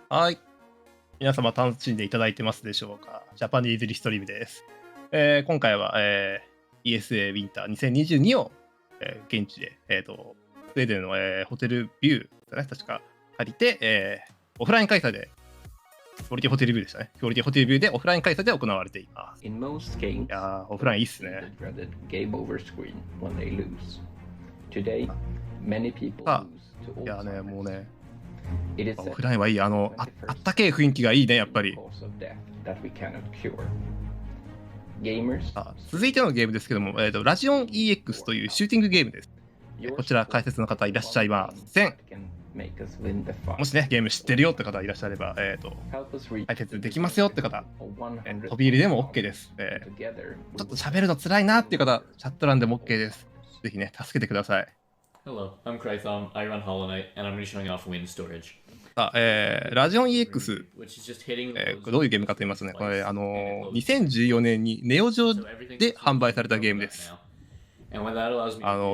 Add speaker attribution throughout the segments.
Speaker 1: はい。皆様楽しんでいただいてますでしょうか。ジャパニーズリストリームです。今回は、ESAwinter 2022を、現地で、スウェーデンの、ホテルビューですね、確か借りて、オフライン開催で、クオリティホテルビューでしたね。クオリティホテルビューでオフライン開催で行われています。
Speaker 2: In most games,
Speaker 1: いやー、オフラインいいっすね。
Speaker 2: the dreaded game over screen when they lose. Today, many people
Speaker 1: さ
Speaker 2: lose to
Speaker 1: あ、いやね、
Speaker 2: Alzheimer's.
Speaker 1: もうね、
Speaker 2: It is
Speaker 1: オ
Speaker 2: said
Speaker 1: フラインはいい。あ
Speaker 2: 21st
Speaker 1: ったけえ雰囲気がいいね、やっぱり。
Speaker 2: cause of death that we cannot cure. Gamers,
Speaker 1: 続いてのゲームですけども、ラジオン EX というシューティングゲームです。こちら解説の方いらっしゃいません。
Speaker 2: can make us win the fight.
Speaker 1: もしね、ゲーム知ってるよって方いらっしゃれば、
Speaker 2: Help us reach
Speaker 1: 解説できますよって方、
Speaker 2: 100
Speaker 1: 飛び入りでも OK です。
Speaker 2: together.
Speaker 1: ちょっと喋るの辛いなっていう方、チャット欄でも OK です。ぜひね、助けてください。
Speaker 3: Hello, I'm Krython, I run Hollow Knight, and I'm going to be showing off Wind Storage.
Speaker 1: さあ、ラジオン EX、Which
Speaker 3: is just hitting
Speaker 1: これどういうゲームかと言いますとね、これ、2014年にネオ上で販売されたゲームです。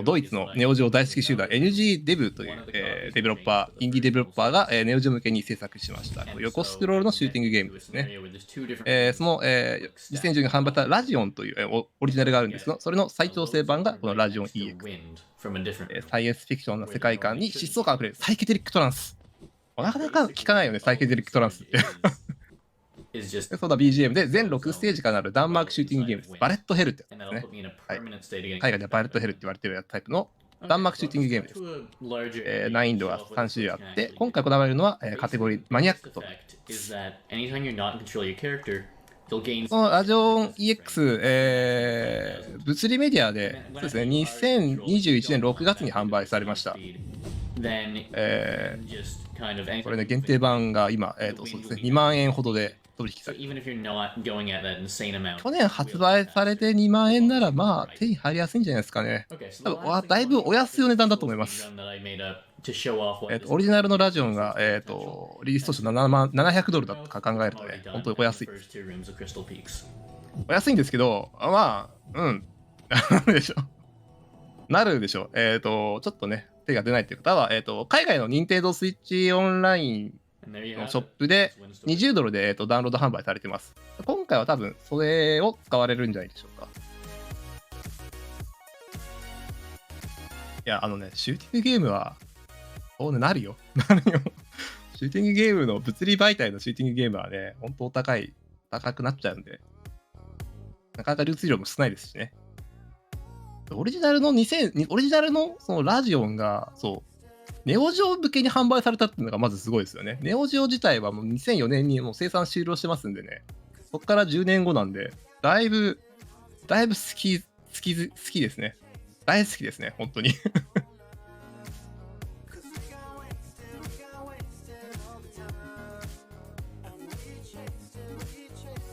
Speaker 1: ドイツのネオジオ大好き集団 NG デブという、デベロッパー、インディーデベロッパーが、ネオジオ向けに制作しました。横スクロールのシューティングゲームですね。その、2010年に販売したラジオンという、オリジナルがあるんですが、それの再調整版がこのラジオン EX。サイエンスフィクションな世界観に疾走感あふれるサイケデリックトランス。なかなか聞かないよね、サイケデリックトランスって。そうだ、BGM で全6ステージからなるダンマークシューティングゲームです。バレットヘルってやつですね。はい、海外ではバレットヘルって言われてるタイプのダンマークシューティングゲームです。難易度が3種類あって、今回行われるのは、カテゴリーマニアックと。このラジオン EX、物理メディアで、そうですね、2021年6月に販売されました。これね、限定版が今、そうですね、2万円ほどで取引されて、去年発売されて2万円なら、まあ、手に入りやすいんじゃないですかね。多分だいぶお安いお値段だと思います。オリジナルのラジオンが、リリース当初700ドルだったか考えるとね、本当にお安いです。お安いんですけど、まあ、なるでしょ。なるでしょ。ちょっとね、手が出ないっていう方は、海外の任天堂スイッチオンラインのショップで20ドルで、ダウンロード販売されてます。今回は多分それを使われるんじゃないでしょうか。いや、シューティングゲームは、そうね、なるよ。なるよ。シューティングゲームの物理媒体のシューティングゲームはね、本当高くなっちゃうんで、なかなか流通量も少ないですしね。オリジナルのそのラジオンが、そう、ネオジオ向けに販売されたっていうのがまずすごいですよね。ネオジオ自体はもう2004年にもう生産終了してますんでね、そこから10年後なんで、だいぶ好きですね。大好きですね、本当に。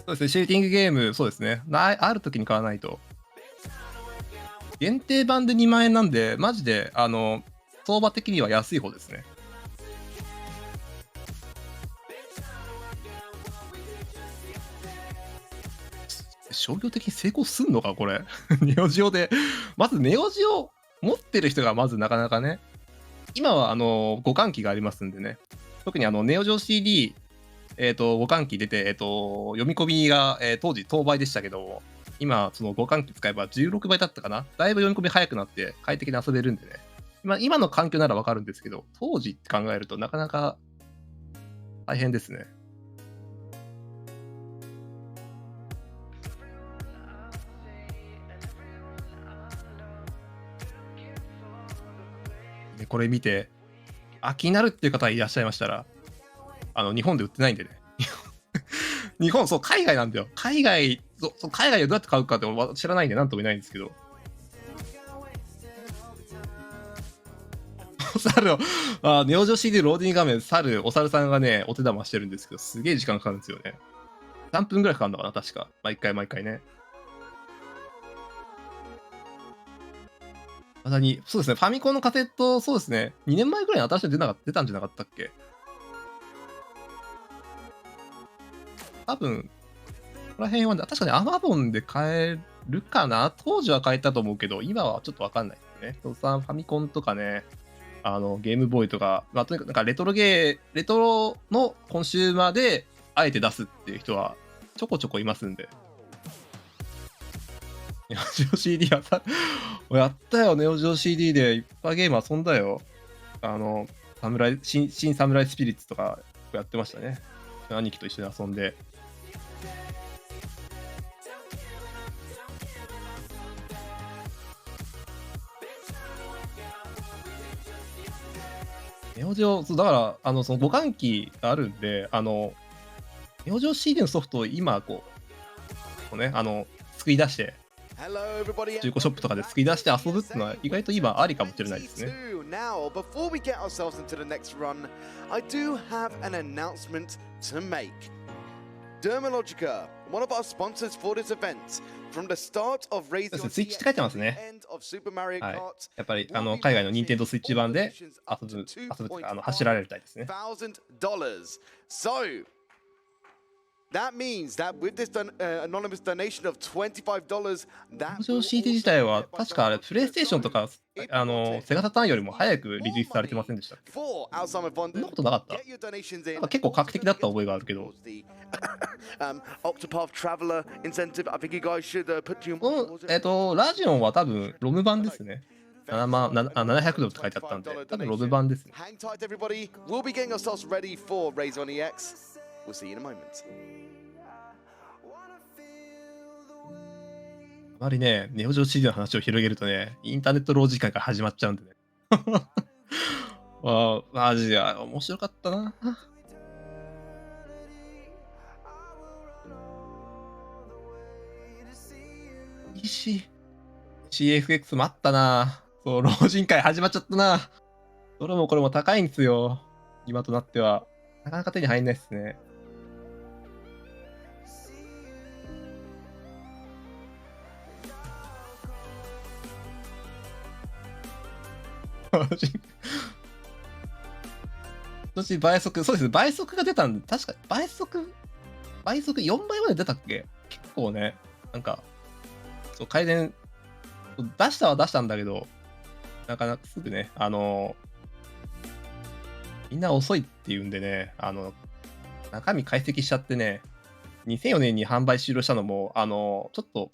Speaker 1: そうですね、シューティングゲーム、そうですね、ある時に買わないと。限定版で2万円なんで、マジで、相場的には安い方ですね。商業的に成功すんのか、これ。ネオジオで。まずネオジオ持ってる人がまずなかなかね。今は互換機がありますんでね。特にネオジオ CD、互換機出て、読み込みが、当時当倍でしたけど、今、その互換機使えば16倍だったかな。だいぶ読み込み早くなって快適に遊べるんでね。今の環境ならわかるんですけど、当時って考えるとなかなか大変ですね。でこれ見て、気になるっていう方いらっしゃいましたら、日本で売ってないんでね。日本、そう、海外なんだよ。海外でどうやって買うかって知らないんで、なんとも言えないんですけど。ネオジオ CD ローディング画面、お猿さんがね、お手玉してるんですけど、すげえ時間かかるんですよね。3分ぐらいかかるのかな、確か。毎回ね。まさに、そうですね、ファミコンのカセット、そうですね、2年前ぐらいに新しいの出たんじゃなかったっけ？多分、ここら辺は、確かに Amazon で買えるかな。当時は買えたと思うけど、今はちょっとわかんないですね。ファミコンとかね、ゲームボーイとか、まあ、とにかくなんかレトロのコンシューマーであえて出すっていう人はちょこちょこいますんで。ネオジオ CD はさ、やったよ、ネオジオ CD でいっぱいゲーム遊んだよ。新サムライスピリッツとかやってましたね。兄貴と一緒に遊んで。ネオジオ、そうだから、その互換機があるんで、ネオジオ CD のソフトを今、こうね、作り出して、中古ショップとかで作り出して遊ぶっていうのは意外と今ありかもしれないですね。
Speaker 4: Now, before we get ourselves into the next run, I do have an announcement to make. Dermalogica, one of our sponsors for this event, from the start of Razion
Speaker 1: スイッチって書いてますね。
Speaker 4: end of Super Mario
Speaker 1: はい、
Speaker 4: Kart,
Speaker 1: やっぱり海外の任天堂スイッチ版で遊ぶというか走られるみたいですね。
Speaker 4: $1,000. So that means that with this anonymous donation of $25,
Speaker 1: ネオジオ CD 自体は確かあれプレイステーションとかセガサターンよりも早くリリースされてませんでしたっけ？
Speaker 4: for Alzheimer
Speaker 1: そん
Speaker 4: Fund.
Speaker 1: なことなかった。
Speaker 4: Get your donations
Speaker 1: なんか
Speaker 4: in.
Speaker 1: 結構画期的だった覚えがあるけど。
Speaker 4: Octopath Traveler incentive. I think you guys should put you
Speaker 1: ラジオンは多分ロム版ですね。700ドルって書いてあったんで、多分ロム版ですね。
Speaker 4: Hang tight, everybody. We'll be getting ourselves ready for Razion EX. We'll see you in a moment.
Speaker 1: あまりね、ネオジオ CD の話を広げるとね、インターネットロー時間が始まっちゃうんでね。マジで面白かったな。CFX もあったな。そう、老人会始まっちゃったな。どれもこれも高いんですよ。今となっては。なかなか手に入んないっすね。今年倍速、そうですね、倍速が出たんで、確か倍速4倍まで出たっけ？結構ね、なんか、そう改善、出したんだけど、なかなかすぐね、みんな遅いって言うんでね、中身解析しちゃってね、2004年に販売終了したのも、ちょっと、そ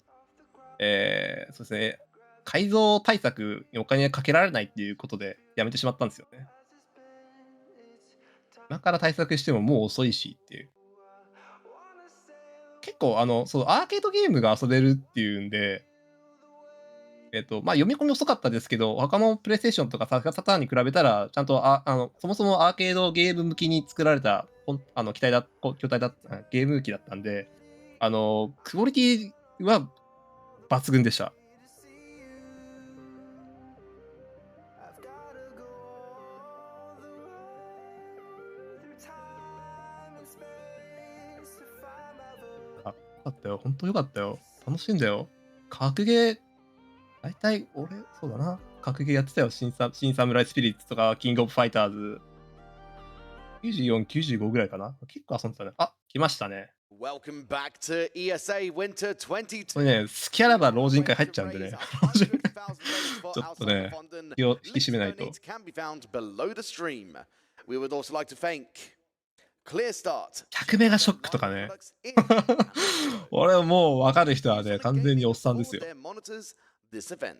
Speaker 1: うですね、改造対策にお金がかけられないっていうことでやめてしまったんですよね。今から対策してももう遅いしっていう。結構そうアーケードゲームが遊べるっていうんで、まあ読み込み遅かったですけど、他のプレイステーションとかサターンに比べたら、ちゃんとそもそもアーケードゲーム向きに作られた機体ゲーム機だったんで、クオリティは抜群でした。よかったよ、本当よかったよ。楽しいんだよ。格ゲー、大体俺、そうだな。格ゲーやってたよ。新サムライスピリッツとか、キングオブファイターズ。94、95ぐらいかな。結構遊んでたね。あ、来ましたね。
Speaker 4: Welcome back to ESAwinter 22.
Speaker 1: これね、好きあらば老人会入っちゃうんでね。老人会ちょっとね、気を引き締めないと。
Speaker 4: We would also like to thank Clear Start.
Speaker 1: 100メガショックとかね。俺もう分かる人はね、完全におっさんですよ。
Speaker 4: This event.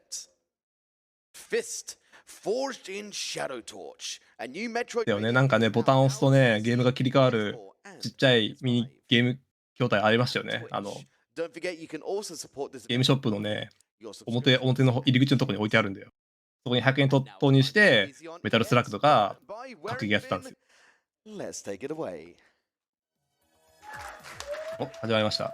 Speaker 4: Fist forged in Shadow Torch. A new Metroid.
Speaker 1: だよね、なんかね、ボタンを押すとね、ゲームが切り替わるちっちゃいミニゲーム筐体ありましたよね。
Speaker 4: Don't forget you can also support this
Speaker 1: ゲームショップのね、表の入り口のところに置いてあるんだよ。そこに100円投入して、メタルスラックとか、格ゲーやってたんですよ。
Speaker 4: Let's take it away.
Speaker 1: お、始まりました。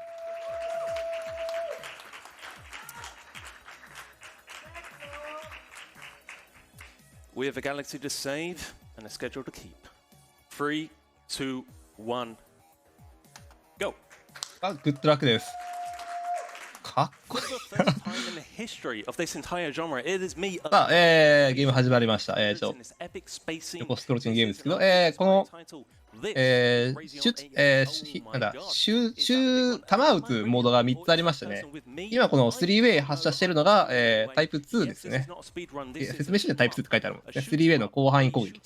Speaker 5: We have a galaxy to save and a schedule to keep. 3, 2, 1, go!
Speaker 1: あ、グッドラックです。かっこいい。
Speaker 5: For the first time in the history of this entire genre, it is me.
Speaker 1: さあ、ゲーム始まりました。横スクローチングゲームですけど、このなんだ、弾撃つモードが3つありましてね。今この 3way 発射してるのが、タイプ2ですね。説明書でタイプ2って書いてあるもんですね。3way の広範囲攻撃。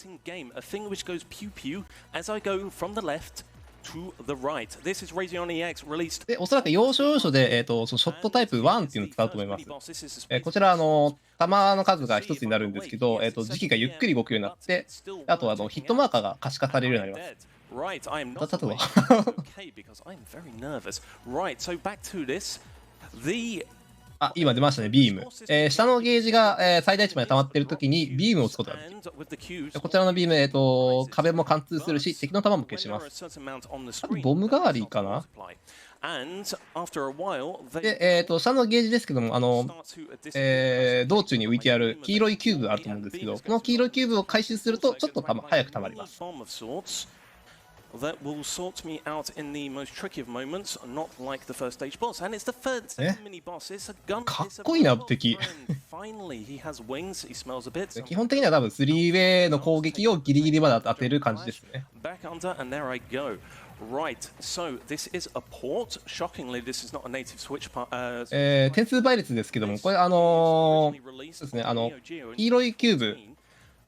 Speaker 1: で、おそらく要所要所で、そのショットタイプ1っていうのを使うと思います。こちら、弾の数が1つになるんですけど、時期がゆっくり動くようになって、あとはヒットマーカーが可視化されるようになります。だったとは。あ、今出ましたね、ビーム。下のゲージが、最大値まで溜まっているときに、ビームを打つことができる。こちらのビーム、壁も貫通するし、敵の弾も消します。ボム代わりかな。で、下のゲージですけども、道中に浮いてある黄色いキューブがあると思うんですけど、この黄色いキューブを回収すると、ちょっと早く溜まります。
Speaker 5: That will sort me out in the most tricky of moments, not like the first stage boss. And it's the second mini boss. It's a gun.
Speaker 1: かっこいいな、敵。
Speaker 5: Finally, he has wings. He smells a bit.
Speaker 1: 基本的には多分 3way の攻撃をギリギリまで当てる感じですね。
Speaker 5: Back under, and there I go. Right, so this is a port. Shockingly, this is not a native Switch part.
Speaker 1: 点数倍率ですけども、これそうですね、黄色いキューブ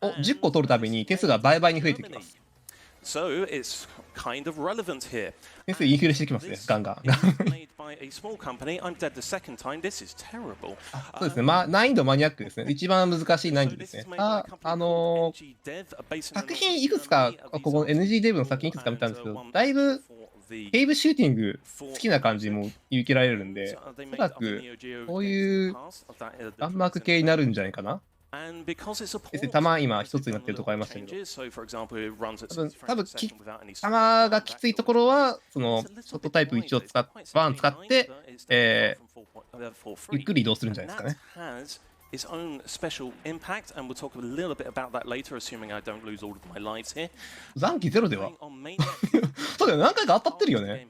Speaker 1: を10個取るたびに点数が倍々に増えてきます。
Speaker 5: So it's kind of relevant here.
Speaker 1: 点数インフレしてきますね、ガンガン。
Speaker 5: Made by a small company. I'm dead the second time. This is terrible.
Speaker 1: そうですね、難易度マニアックですね。一番難しい難易度ですね。作品いくつか、ここの NG デブの作品いくつか見たんですけど、だいぶケーブシューティング好きな感じも見受けられるんで、おそらくこういう弾幕系になるんじゃないかな。弾今一つになってるとこありましたけど、多分弾がきついところはそのショットタイプ1を使って、ゆっくり移動するんじゃないですかね。
Speaker 5: Its own special impact, and we'll talk a little bit about that later, assuming I don't lose all of my lives here.
Speaker 1: 残機ゼロではそうだよ、何回か当たってるよね。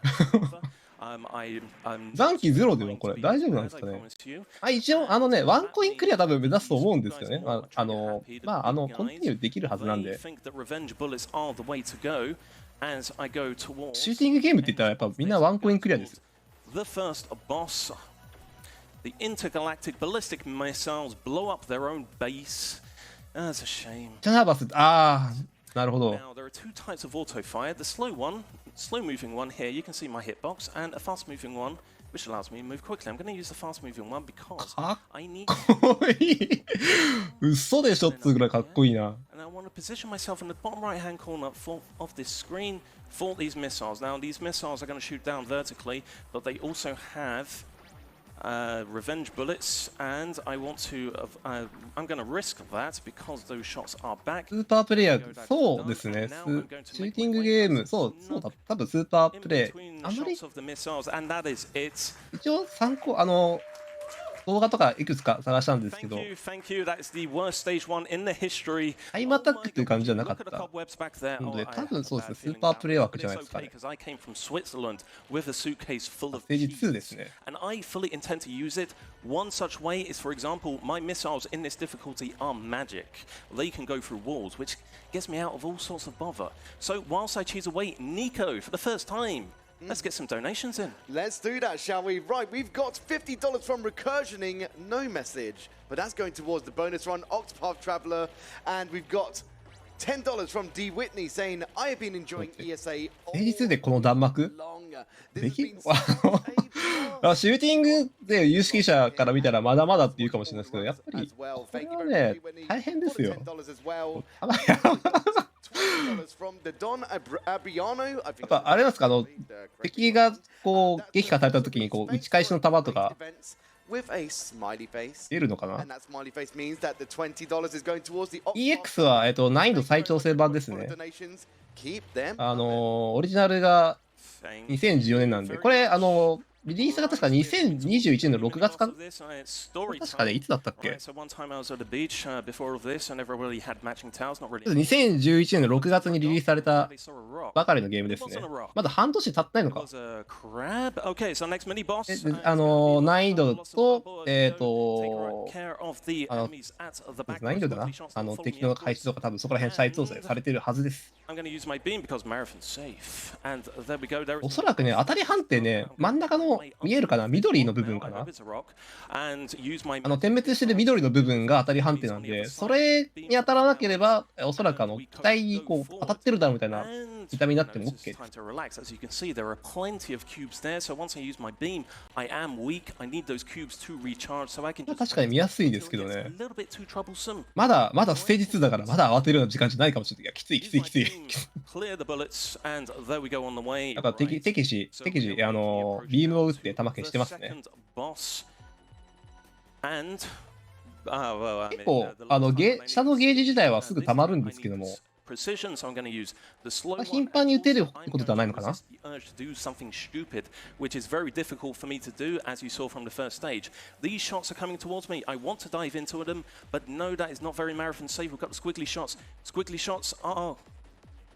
Speaker 1: 残機ゼロではこれ大丈夫なんですかね。一応ワンコインクリア多分目指すと思うんですよね。コンティニューできるはずなんで。シューティングゲームって言ったらやっぱみんなワンコインクリアです。
Speaker 5: The intergalactic ballistic missiles blow up their own base. That's a shame.
Speaker 1: なるほど。
Speaker 5: Now there are two types of auto fire. The slow one, slow-moving one here. You can see my hitbox, and a fast-moving one, which allows me to move quickly. I'm going to use the fast-moving one because I need.
Speaker 1: かっこいい。嘘でしょっつうぐらいかっこいいな。
Speaker 5: And I want to position myself in the bottom right-hand corner of this screen for these missiles. Now these missiles are going to shoot down vertically, but they also have revenge bullets, and I want to. I'm going to risk that because those shots are back.
Speaker 1: スーパープレイヤー、そうですね。シューティングゲーム、そうだ、多分スーパープレイ。あんまり一応参考動画とかいくつか探したんですけど、タイムアタックという感じじゃなかったので、多分そうですね、スーパープレイ枠じゃないですかね。ステージ2ですね。
Speaker 5: Intend to use it. One such way is, for example, my missiles in this difficulty are magic. They can go through walls, which gets me out of all sorts of bother. So whilst I choose away Nico for the first time, let's get some donations in.
Speaker 4: Let's do that, shall we? Right, we've got $50 from Recursioning, no message, but that's going towards the bonus run, Octopath Traveler, and we've got $10 from D. Whitney saying, I have been enjoying ESA all
Speaker 1: 平日でこの弾幕
Speaker 4: long.
Speaker 1: できシューティングで有識者から見たらまだまだっていうかもしれないですけど、やっぱりこれはね、大変ですよ。やっぱあれなんですか、敵がこう撃破された時にこう打ち返しの弾とか出るのかな。EX は、難易度再調整版ですね。オリジナルが2014年なんで、これリリースが確か2021年の6月かな。確かね、いつだったっけ。2011年の6月にリリースされたばかりのゲームですね。まだ半年経ってないのか。難易度と、難易度だな。敵の配置とか多分そこら辺再調整されてるはずです。おそらくね、当たり判定ね、真ん中の見えるかな、緑の部分かな。点滅してる緑の部分が当たり判定なんで、それに当たらなければ、おそらく機体にこう当たってるだろうみたいな見た目になっても OK です。確かに見やすいですけどね。まだステージ2だから、まだ慌てるような時間じゃないかもしれない。いや、きつい。なんか敵時、ビームを撃って弾消してますね。結構、下のゲージ自体はすぐ溜まるんですけども、頻繁に撃てるってことではないのかな。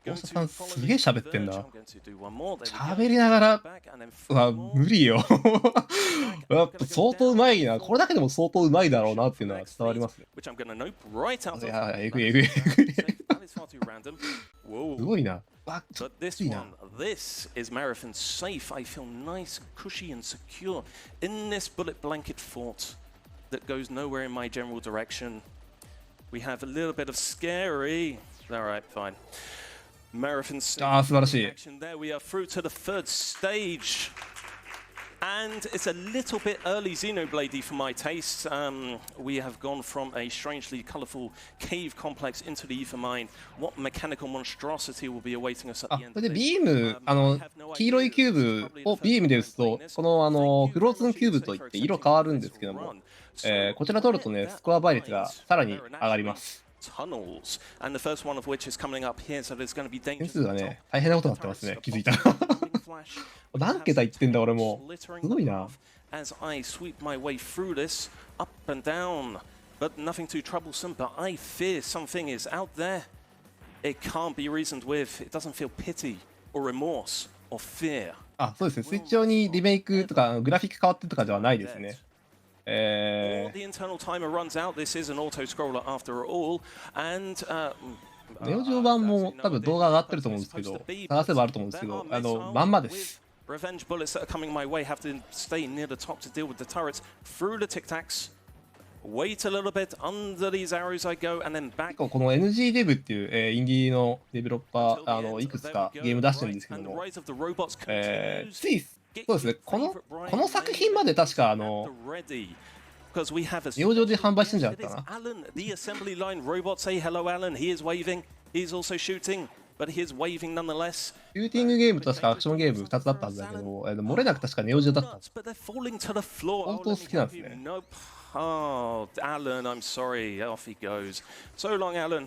Speaker 1: 大下さんすげえ喋ってんだ。喋りながら、うわ、無理よ。やっぱ相当うまいな。これだけでも相当うまいだろうなっていうのは伝わりますね。いや、えぐい。すごいな。
Speaker 5: But this one, this is Marathon's safe. I feel nice, cushy, and secure in this bullet blanket fort that goes nowhere in my general direction. We have a little bit of scary. All right, fine. Marathon's safe. There we are through to the third stage. And it's a little bit early Xenoblade for my taste. We have gone from a strangely colourful cave complex into the Ether Mine. What mechanical monstrosity will be awaiting us at the end?
Speaker 1: これでビーム、黄色いキューブをビームで撃つと、このフローズンキューブといって色変わるんですけども、こちら取るとね、スコア倍率がさらに上がります。
Speaker 5: Tunnels, and the first one of which is coming up here, so there's going to be dangerous.
Speaker 1: 点数がね、大変なことになってますね、気づいたら。何桁言ってんだ俺も。すごいな。
Speaker 5: As I sweep my way through this, up and down, but nothing too troublesome. But I fear something is out there. It can't be reasoned with. It doesn't feel pity or remorse or fear.
Speaker 1: あ、そうですね。スイッチ上にリメイクとかグラフィック変わってとかではないですね。
Speaker 5: The internal timer runs out. This is an auto scroller after all, and
Speaker 1: ネオジオ版も多分動画上がってると思うんですけど、探せばあると思うんですけど、まんまです。
Speaker 5: Revenge bullets that are coming my way have to stay near the top to deal with the turrets through the tic tacs. Wait a little bit under these arrows I go and then back.
Speaker 1: この NG デブっていう、インディーのデベロッパーいくつかゲーム出してるんですけども、ついそうですね、この作品まで確かネオ上で販売してんじゃなかったかな。
Speaker 5: The assembly line robots say hello, Alan. He is waving. He is also shooting, but he is waving nonetheless.
Speaker 1: シューティングゲームと確かアクションゲーム2つだったはずだけど、漏れなく確かネオ上だった。相当好きなんですね。
Speaker 5: Oh, Alan, I'm sorry. Off he goes. So long, Alan.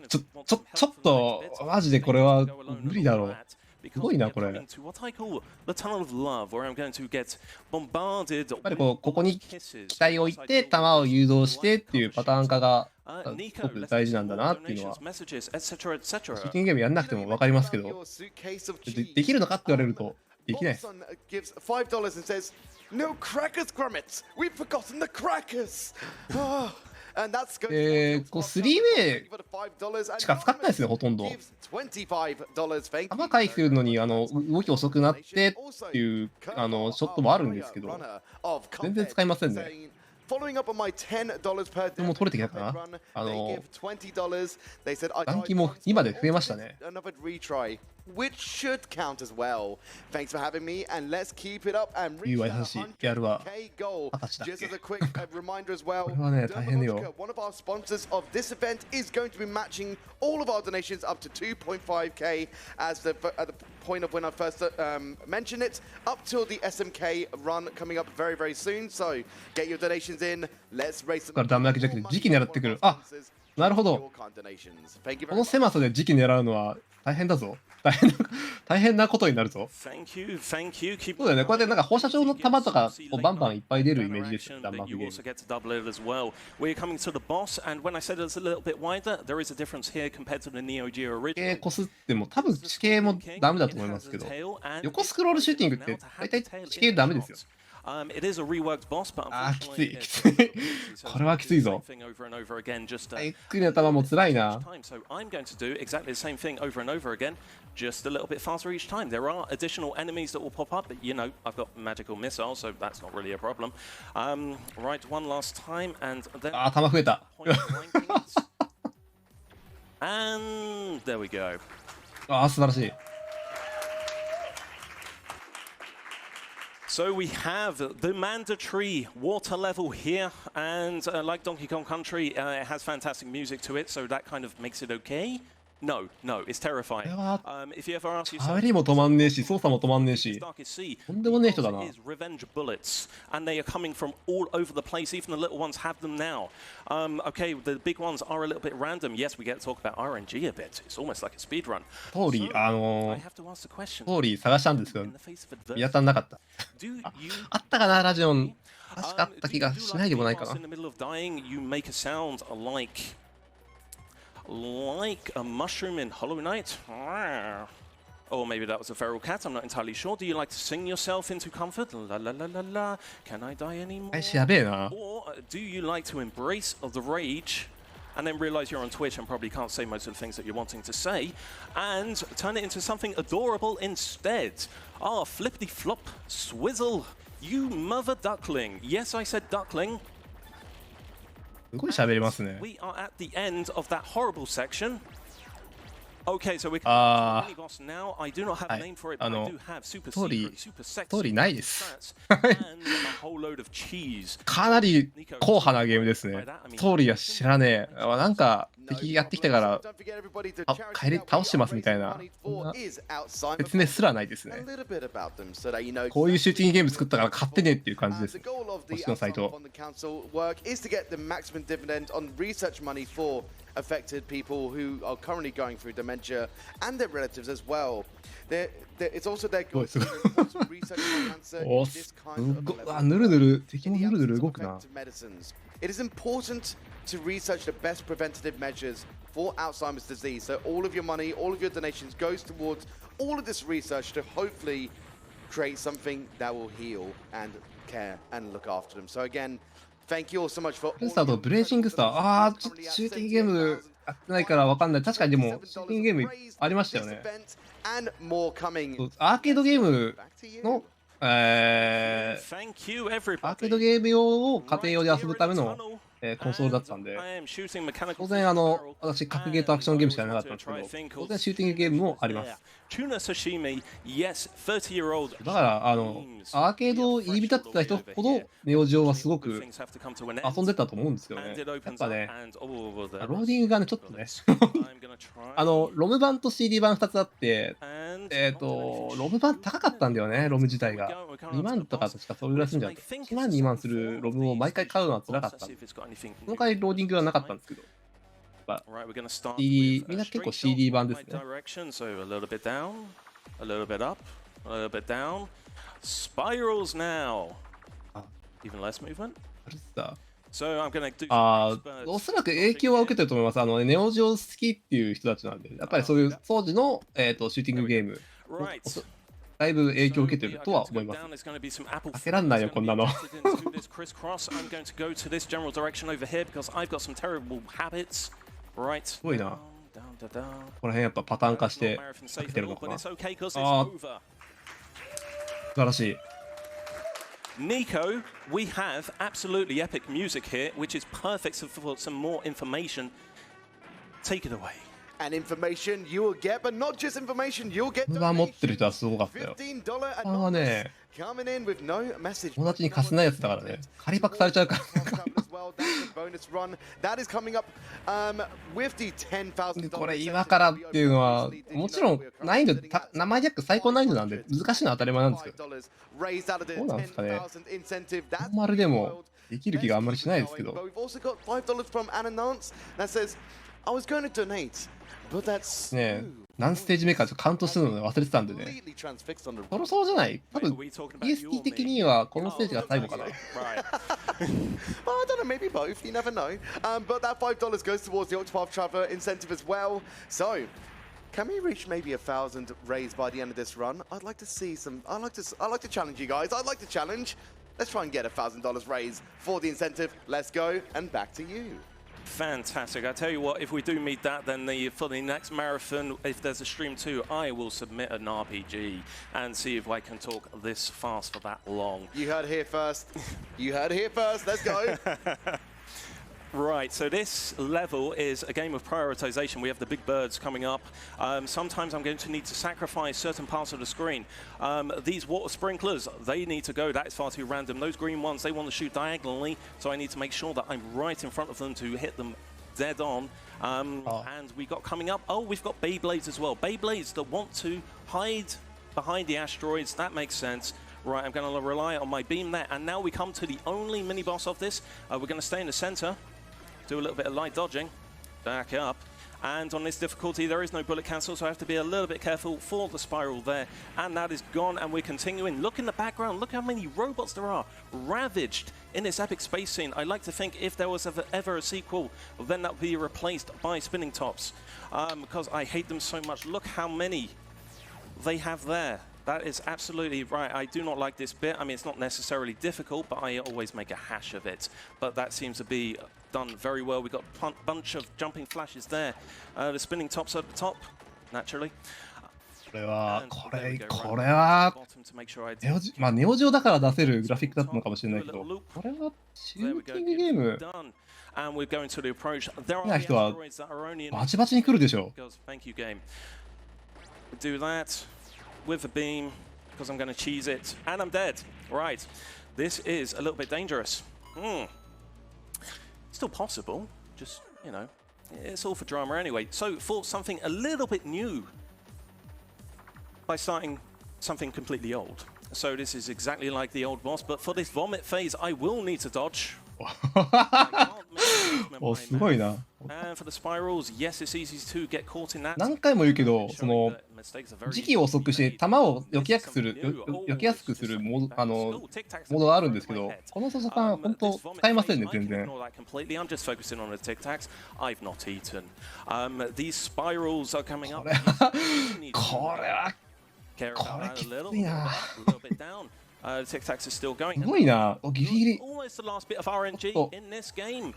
Speaker 1: ちょっとマジでこれは無理だろう。すごいなこれ。やっぱりここに機体を置いて弾を誘導してっていうパターン化がすごく大事なんだなっていうのは、シューティングゲームやんなくても分かりますけど、できるのかって言われるとできないです。
Speaker 4: No crackers, Grummets! We've forgotten the crackers! And that's going
Speaker 1: 3way しか使ってないですね、ほとんど。弾回避するのに動き遅くなってっていうショットもあるんですけど、全然使いませんね。でも取れてきたかな。残機も2で増えましたね。
Speaker 4: Which should count as well. Thanks for having me, and let's keep it up and reach that 100k goal. Just as a quick reminder as well, Dermalogica, one of our sponsors of this event, is going to be matching all of our donations up to 2.5k as at the point of when I first mentioned it, up till the SMK run coming up very, very soon. So get your donations in. Let's race.
Speaker 1: からダメだけじゃなくて時期狙ってくる。あ、なるほど。
Speaker 4: your kind donations. Thank you
Speaker 1: こ
Speaker 4: very
Speaker 1: の
Speaker 4: much.
Speaker 1: 狭さで時期狙うのは大変だぞ。大変なことになるぞ。
Speaker 5: Thank you, thank you. Keep
Speaker 1: そうだよね。こうやってなんか放射状の弾とかをバンバンいっぱい出るイメージですよ。弾
Speaker 5: but
Speaker 1: 幕
Speaker 5: you
Speaker 1: ゲー
Speaker 5: also
Speaker 1: ム。
Speaker 5: get to double it as well. We're coming to the boss, and when I said it's a little bit wider, there is a difference here compared to the Neo Geo
Speaker 1: 地形
Speaker 5: original.
Speaker 1: こすっても多分地形もダメだと思いますけど、横スクロールシューティングって大体地形ダメですよ。
Speaker 5: It is a reworked boss, but
Speaker 1: あーきつい
Speaker 5: unfortunately,
Speaker 1: きつい。これはきついぞ。
Speaker 5: same thing over and over again, just
Speaker 1: ゆっくりの頭も辛いな。
Speaker 5: time. So I'm going to do exactly the same thing over and over again, just a little bit faster each time. There are additional enemies that will pop up, but you know, I've got magical missiles, so that's not really a problem. Right, one last time, and then
Speaker 1: あー、弾増えた。
Speaker 5: point rankings. And there we go.
Speaker 1: あー、素晴らしい。
Speaker 5: So we have the mandatory water level here, and like Donkey Kong Country, it has fantastic music to it, so that kind of makes it okay. No, it's terrifying. If you ever ask yourself,
Speaker 1: 喋りも止まんねえし、操作も止まんねえし。
Speaker 5: darkest sea,
Speaker 1: とんでもねえ人だな。
Speaker 5: because it is revenge bullets, and they are coming from all over the place. Even the little ones have them now. Okay, the big ones are a little bit random. Yes, we get to talk about RNG a bit. It's almost like a speed run.
Speaker 1: ストーリー、
Speaker 5: I have to ask the question.
Speaker 1: ストーリー探したんですけど
Speaker 5: In、the face of
Speaker 1: 見当たんなかった。
Speaker 5: do you
Speaker 1: あったかな、ラジオン。確かあった気がしないでもないかな。
Speaker 5: In the middle of dying, you make a sound like a mushroom in Hollow Knight. Or maybe that was a feral cat. I'm not entirely sure. Do you like to sing yourself into comfort? La la la la la. Can I die anymore?
Speaker 1: 返しやべえな。
Speaker 5: Or do you like to embrace of the rage and then realize you're on Twitch and probably can't say most of the things that you're wanting to say and turn it into something adorable instead? Ah, flippity flop, swizzle, you mother duckling. Yes, I said duckling.
Speaker 1: すごい喋りますね。
Speaker 5: We are at the end of that horrible section. Okay, so we're
Speaker 1: Ah.
Speaker 5: mini boss now. I do not have a name for it, but I do have super
Speaker 1: ストーリ
Speaker 5: secret,
Speaker 1: ー、
Speaker 5: super
Speaker 1: ストーリー
Speaker 5: sexy
Speaker 1: ないです。
Speaker 5: stats and a whole load of cheese.
Speaker 1: かなり硬派なゲームですね。ストーリーは知らねえ。なんか敵やってきたから帰り倒してますみたいな、そんな説明すらないですね。こういうシューティングゲーム作ったから買ってねっていう感じです。こっちのサイト。
Speaker 4: affected people who are currently going through dementia and their relatives as well. It's also their goal to research cancer in this kind of level.
Speaker 1: あ、ぬるぬる、敵もぬるぬる動くな。
Speaker 4: Medicines. It is important to research the best preventative measures for Alzheimer's disease. So all of your money, all of your donations goes towards all of this research to hopefully create something that will heal and care and look after them. So again, thank you all so much for
Speaker 1: スターとブレーシングスター、シューティングゲームやってないからわかんない。確かにでも、シューティングゲームありましたよね。アーケードゲームの、アーケードゲーム用を家庭用で遊ぶための、コンソールだったんで、当然私、格ゲーとアクションゲームしかなかったんですけど、当然シューティングゲームもあります。だから、アーケードを入り浸ってた人ほど、ネオジオはすごく遊んでたと思うんですけどね。やっぱね、ローディングがね、ちょっとね、ロム版と CD 版2つあって、ロム版高かったんだよね、ロム自体が。2万とか確かそれぐらいするんじゃなくて、1万2万するロムを毎回買うのは辛かったんで、その代わりローディングはなかったんですけど。CD、みんな結構 CD 版ですね。
Speaker 5: A little bit up, a little bit down. Spirals now. Even less movement. So I'm gonna do.
Speaker 1: おそらく影響は受けてると思います。ネオジオ好きっていう人たちなんで、やっぱりそういう当時の、シューティングゲーム、だいぶ影響を受けてるとは思います。開けらんないよ、こんなの。すごいな。ここら辺やっぱパターン化して開けてるのかな。素晴らしい。
Speaker 5: Nico, we have absolutely epic music here, which is perfect for some more information. Take it away.
Speaker 4: And information you will get, but not just information, you'll get
Speaker 1: 持ってる人はすごかったよ。これはね、友達に貸せないやつだからね。仮パクされちゃうから。これ今からっていうのは、もちろん難易度、マニアック最高難易度なんで難しいのは当たり前なんですけど。どうなんですかね。ノーマルでもできる気があんまりしないですけ
Speaker 4: But
Speaker 1: ど。
Speaker 4: we've also got $5 from Ananance that says, I was going to donate, but that's
Speaker 1: ねえ、何ステージ目かちょっとカウントするの忘れてたんでね。
Speaker 4: completely transfixed on the
Speaker 1: そろそろじゃない？多分 EST 的にはこのステージが最後かな。
Speaker 5: Right.
Speaker 4: Well, I don't know, maybe both, you never know. But that $5 goes towards the Octopath Traveler incentive as well. So, can we reach maybe 1,000 raised by the end of this run? I'd like to see some. I like to challenge you guys. I'd like to challenge. Let's try and get $1,000 raised for the incentive. Let's go, and back to you.
Speaker 5: Fantastic. I tell you what, if we do meet that, then for the next marathon, if there's a stream too, I will submit an RPG and see if I can talk this fast for that long.
Speaker 4: You heard it here first. You heard it here first. Let's go.
Speaker 5: Right, so this level is a game of prioritization. We have the big birds coming up. Sometimes I'm going to need to sacrifice certain parts of the screen. These water sprinklers, they need to go. That is far too random. Those green ones, they want to shoot diagonally, so I need to make sure that I'm right in front of them to hit them dead on. And we got coming up, we've got Beyblades as well. Beyblades that want to hide behind the asteroids. That makes sense. Right, I'm going to rely on my beam there. And now we come to the only mini-boss of this. We're going to stay in the center. Do a little bit of light dodging, back up, and on this difficulty there is no bullet cancel, so I have to be a little bit careful for the spiral there, and that is gone, and we're continuing. Look in the background, look how many robots there are, ravaged in this epic space scene. I like to think if there was ever a sequel, then that would be replaced by Spinning Tops, because I hate them so much. Look how many they have there. That is absolutely right. I do not like this bit. I mean, it's not necessarily difficult, but I always make a hash of it. But that seems to be done very well. We've got a bunch of jumping flashes there. The spinning tops at the top, naturally.
Speaker 1: これはまあネオジオだから出せるグラフィックだったのかもしれないけど、これはシューティングゲーム好きな人はバチバチに来るでしょ。
Speaker 5: Do that with the beam because I'm going to cheese it and I'm dead. Right, this is a little bit dangerous. Still possible, just, you know, it's all for drama anyway. So for something a little bit new by starting something completely old. So this is exactly like the old boss, but for this vomit phase I will need to dodge.
Speaker 1: お、すごいな。
Speaker 5: And for the spirals, yes, it's easy to get caught in that.
Speaker 1: 何回も言うけど、その時期を遅くして弾を避けやすくするモードがあるんですけど、この操作感は本当使えませんね、全然。
Speaker 5: I'm just focusing on the tic tacs. I've not eaten. These spirals are coming up.
Speaker 1: これきついな。
Speaker 5: The tic tacs is still going.
Speaker 1: すごいな。ギリギリ。
Speaker 5: Almost the last bit of RNG in this game.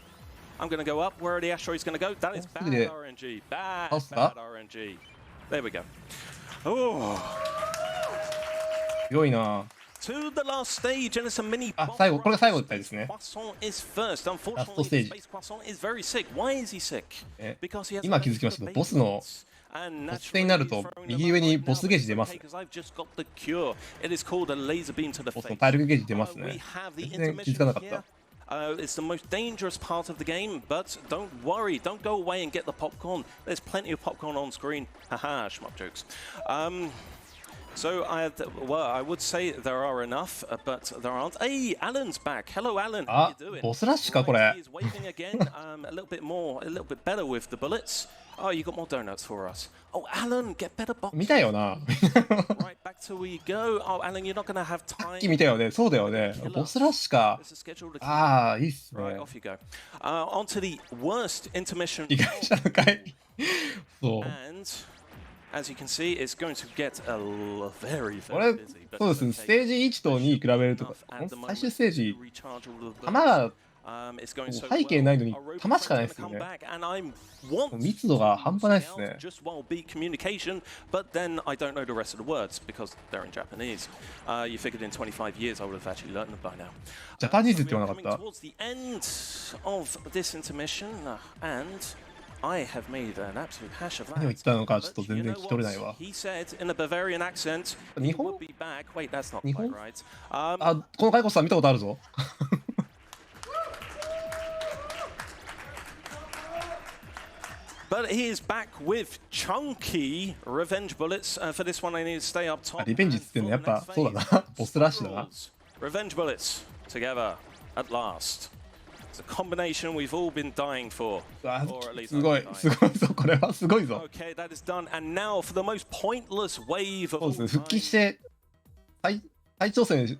Speaker 5: I'm going to go up. Where are the asteroids going to go? That is bad RNG. Bad RNG. There we go. Oh.
Speaker 1: すごいな。
Speaker 5: To the last stage, and it's a mini.
Speaker 1: 最後、これが最後ですね。
Speaker 5: Croissant is first.
Speaker 1: ラスト
Speaker 5: Unfortunately,
Speaker 1: ステージ。
Speaker 5: Space Croissant is very sick. Why is he sick? Because he has
Speaker 1: 今気づきましたけど、ボスのボス戦になると右上にボスゲージ出ますね。ボスの体力ゲージ出ますね。全然気づかなかった。
Speaker 5: It's the most dangerous part of the game, but don't worry, don't go away and get the popcorn. There's plenty of popcorn on screen. Haha, schmuck jokes. So I would say there are enough, but there aren't. Hey, Alan's back. Hello, Alan. How you doing?
Speaker 1: ボスラッシュかこれ。
Speaker 5: He's waving again. A little bit better with the bullets. Oh, you got more donuts for us. Oh, Alan, get better box.
Speaker 1: 見たよな。
Speaker 5: Right, back to we go. Oh, Alan, you're not going to have time.
Speaker 1: さっき見たよね。そうだよね。ボスラッシュか。ああ、いいっすね。
Speaker 5: Right, off you go. On to the worst intermission.
Speaker 1: 被害者の会。そう。
Speaker 5: And as you can see, it's going to get very
Speaker 1: これ
Speaker 5: busy.
Speaker 1: そうですね。ステージ1と2に比べると最終ステージ弾が背景ないのに弾しかないですよね。密度が半端ないですね。
Speaker 5: Just while beat communication, but then I don't know the rest of the words because they're in Japanese. You figured in 25 years I would have actually learned them by now.
Speaker 1: ジャパニーズって言わなかった。
Speaker 5: Towards the end of this intermission, and I have made an absolute hash of that.
Speaker 1: 何を言ったのかちょっと全然聞き取れないわ。
Speaker 5: He said in a Bavarian accent, he would be back. Wait, that's not quite right.
Speaker 1: あ、このカイコさん見たことあるぞ。
Speaker 5: But he is back with chunky revenge bullets. For this one, I need to stay up top.
Speaker 1: リベンジって言ってんのやっぱそうだな。ボスラッシュだな。
Speaker 5: Revenge bullets together. at last. It's a combination we've all been dying for.
Speaker 1: あ
Speaker 5: Or at least
Speaker 1: すごい
Speaker 5: I'm dying.
Speaker 1: すごいぞこれはすごいぞ。
Speaker 5: Okay, that is done. And now for the most pointless wave
Speaker 1: そ
Speaker 5: of
Speaker 1: うですね
Speaker 5: all
Speaker 1: 復帰
Speaker 5: time.
Speaker 1: して再挑戦し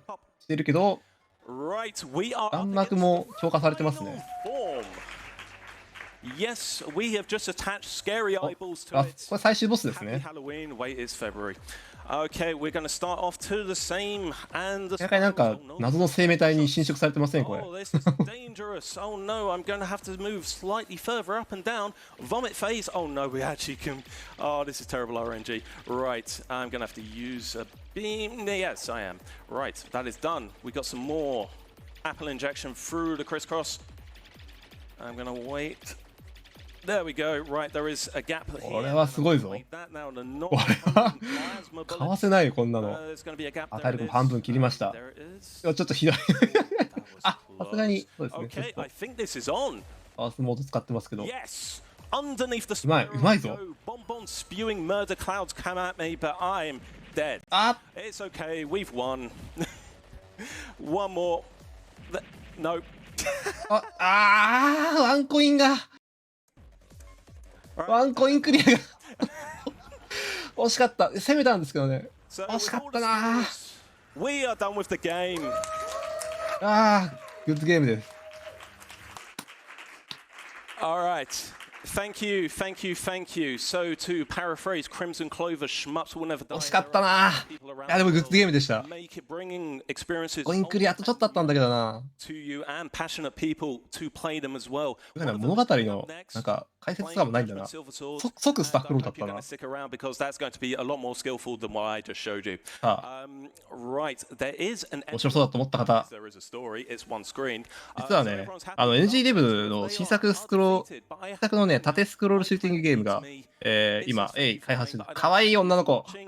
Speaker 1: てるけど
Speaker 5: Right, we are
Speaker 1: 弾
Speaker 5: up
Speaker 1: 幕
Speaker 5: against
Speaker 1: も
Speaker 5: the
Speaker 1: 強化されてますね。
Speaker 5: final form. Yes, we have just attached scary eyeballs to
Speaker 1: あ
Speaker 5: it.
Speaker 1: これ最終ボスです
Speaker 5: Happy
Speaker 1: ね。
Speaker 5: Halloween. Wait, it's February. Okay, we're going to start off to the same and the
Speaker 1: やはりなんか
Speaker 5: Oh, no.
Speaker 1: 謎の生命体に侵食されてませんこれ。
Speaker 5: Oh, this is dangerous. Oh no, I'm going to have to move slightly further up and down. Vomit phase. Oh no, we actually can. Oh, this is terrible RNG. Right, I'm going to have to use a beam. Yes, I am. Right, that is done. We got some more apple injection through the crisscross. I'm going to wait. There we go. Right, there is a gap here.
Speaker 1: これはすごいぞ。
Speaker 5: That now, the
Speaker 1: これは
Speaker 5: plasma
Speaker 1: か
Speaker 5: bullet.
Speaker 1: わせないよこんなの。
Speaker 5: There's going to be a gap.
Speaker 1: あ
Speaker 5: There
Speaker 1: 体
Speaker 5: it
Speaker 1: 力
Speaker 5: is.
Speaker 1: 半分切りました。
Speaker 5: There it is.
Speaker 1: ちょっとひどい。
Speaker 5: That was
Speaker 1: あさすがにそうですね。
Speaker 5: Okay,
Speaker 1: ちょ
Speaker 5: I
Speaker 1: っ
Speaker 5: think this is on.
Speaker 1: とパワースモード使ってますけど。
Speaker 5: Yes. Underneath the
Speaker 1: うまい、
Speaker 5: spiral
Speaker 1: うまいぞ。
Speaker 5: I go. Bonbon spewing murder clouds come at me, but I'm dead.
Speaker 1: あ
Speaker 5: It's okay. We've won. One more. No.
Speaker 1: ワンコインがワンコインクリアが惜しかった攻めたんですけどね。
Speaker 5: So
Speaker 1: 惜し
Speaker 5: with
Speaker 1: かっ
Speaker 5: all
Speaker 1: た
Speaker 5: the
Speaker 1: な
Speaker 5: scores, we are done with the game.
Speaker 1: グッドゲームです。
Speaker 5: All right. Thank you, thank you, thank you. So to paraphrase Crimson Clover, schmups will never die.
Speaker 1: 惜しかったな。いやでもグッドゲームでした。
Speaker 5: Make it bringing experiences
Speaker 1: コインクリアあとちょっとあったんだけどな。
Speaker 5: to you and passionate people to play them as well.
Speaker 1: だから物語のなんか解説とかもないんだな。即スタッフロールだったな。
Speaker 5: Stick around because that's going to be a lot more skillful than what I just showed you.
Speaker 1: あ
Speaker 5: Right, there is an
Speaker 1: 面白そうだと思った方、
Speaker 5: there is a story. It's one screen.
Speaker 1: 実はね、NG デブの新作のね、縦スクロールシューティングゲームが、今、開発中で、かわいい女の子。新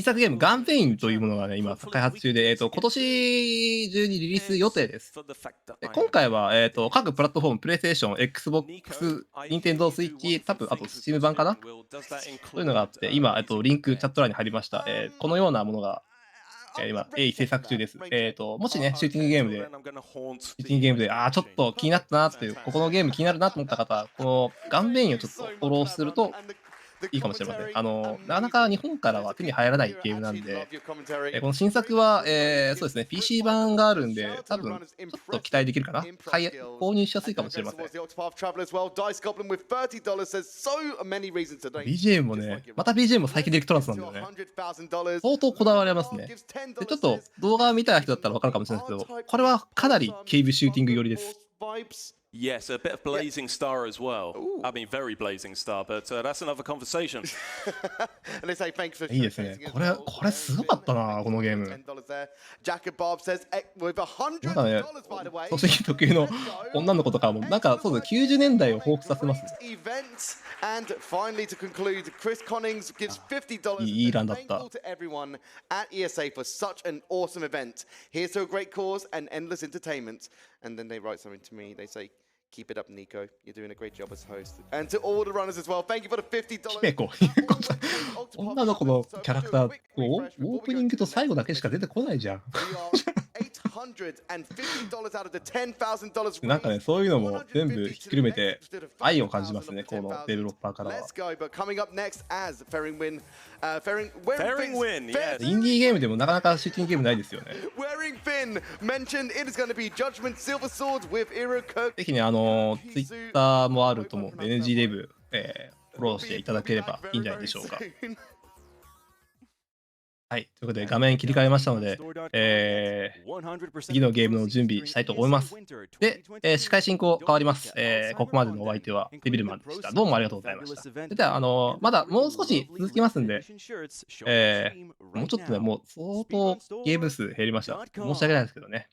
Speaker 1: 作ゲーム、ガンペインというものがね、今、開発中で、今年中にリリース予定です。今回は、各プラットフォーム、プレイステーション、Xbox、Nintendo Switch、多分、あと Steam 版かなそういうのがあって、今、リンクチャット欄に貼りました。このようなものが、今、制作中です。もしね、シューティングゲームで、ちょっと気になったなっていう、ここのゲーム気になるなと思った方、このガンベインをちょっとフォローするといいかもしれません。なかなか日本からは手に入らないゲームなんで、この新作は、そうですね、PC 版があるんで、多分ちょっと期待できるかな。購入しやすいかもしれません。BGM もね、また BGM もサイケデリックトランスなんだよね。相当こだわりますね。でちょっと動画見た人だったら分かるかもしれないですけど、これはかなりケーブシューティング寄りです。
Speaker 5: Yes, a bit of Blazing Star as well. I mean, very Blazing Star, but that's another conversation.
Speaker 1: いいですね。これすごかったな、このゲーム。なんかね、そして特有の女の子とかも、なんかそうです、90年代を彷彿させます。いいランだった。
Speaker 4: And then they write something to me. They say, "Keep it up, Nico. You're doing a great job as host." And to all the runners as well, thank you for the $50.
Speaker 1: 女の子のキャラクター、オープニングと最後だけしか出てこないじゃん。なんかね、そういうのも全部ひっくるめて愛を感じますね、このデベロッパーからは。
Speaker 5: wearingfin, yes.
Speaker 1: インディーゲームでもなかなかシューティングゲームないですよね。ぜひね、Twitter もあると思うんで、NG デブ、フォローしていただければいいんじゃないでしょうか。はい、ということで画面切り替えましたので、次のゲームの準備したいと思います。で、司会進行変わります。ここまでのお相手はデビルマンでした。どうもありがとうございました。それでは、まだもう少し続きますんで、もうちょっとね、もう相当ゲーム数減りました。申し訳ないですけどね。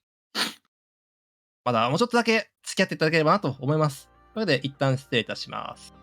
Speaker 1: まだもうちょっとだけ付き合っていただければなと思います。ということで、一旦失礼いたします。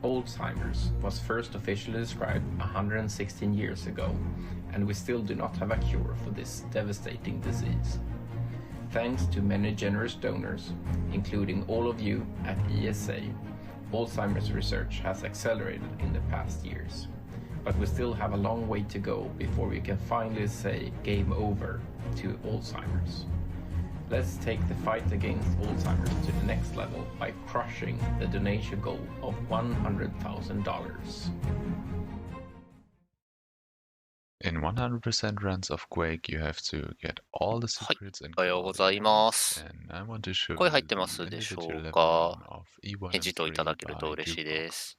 Speaker 2: Alzheimer's was first officially described 116 years ago, and we still do not have a cure for this devastating disease. Thanks to many generous donors, including all of you at ESA, Alzheimer's research has accelerated in the past years. But we still have a long way to go before we can finally say game over to Alzheimer's. Let's take the fight against Alzheimer's to the next level by crushing the donation goal of $100,000.
Speaker 6: In 100% runs of Quake, you have to get all the
Speaker 7: はい、
Speaker 6: secrets
Speaker 7: お
Speaker 6: and
Speaker 7: はようございます
Speaker 6: and I want to show
Speaker 7: 声
Speaker 6: you
Speaker 7: 入って
Speaker 6: the
Speaker 7: ますでしょ
Speaker 6: individual
Speaker 7: う
Speaker 6: level
Speaker 7: か
Speaker 6: of E1
Speaker 7: 返事といただけると
Speaker 6: by
Speaker 7: 嬉しい
Speaker 6: Jukebox.
Speaker 7: です。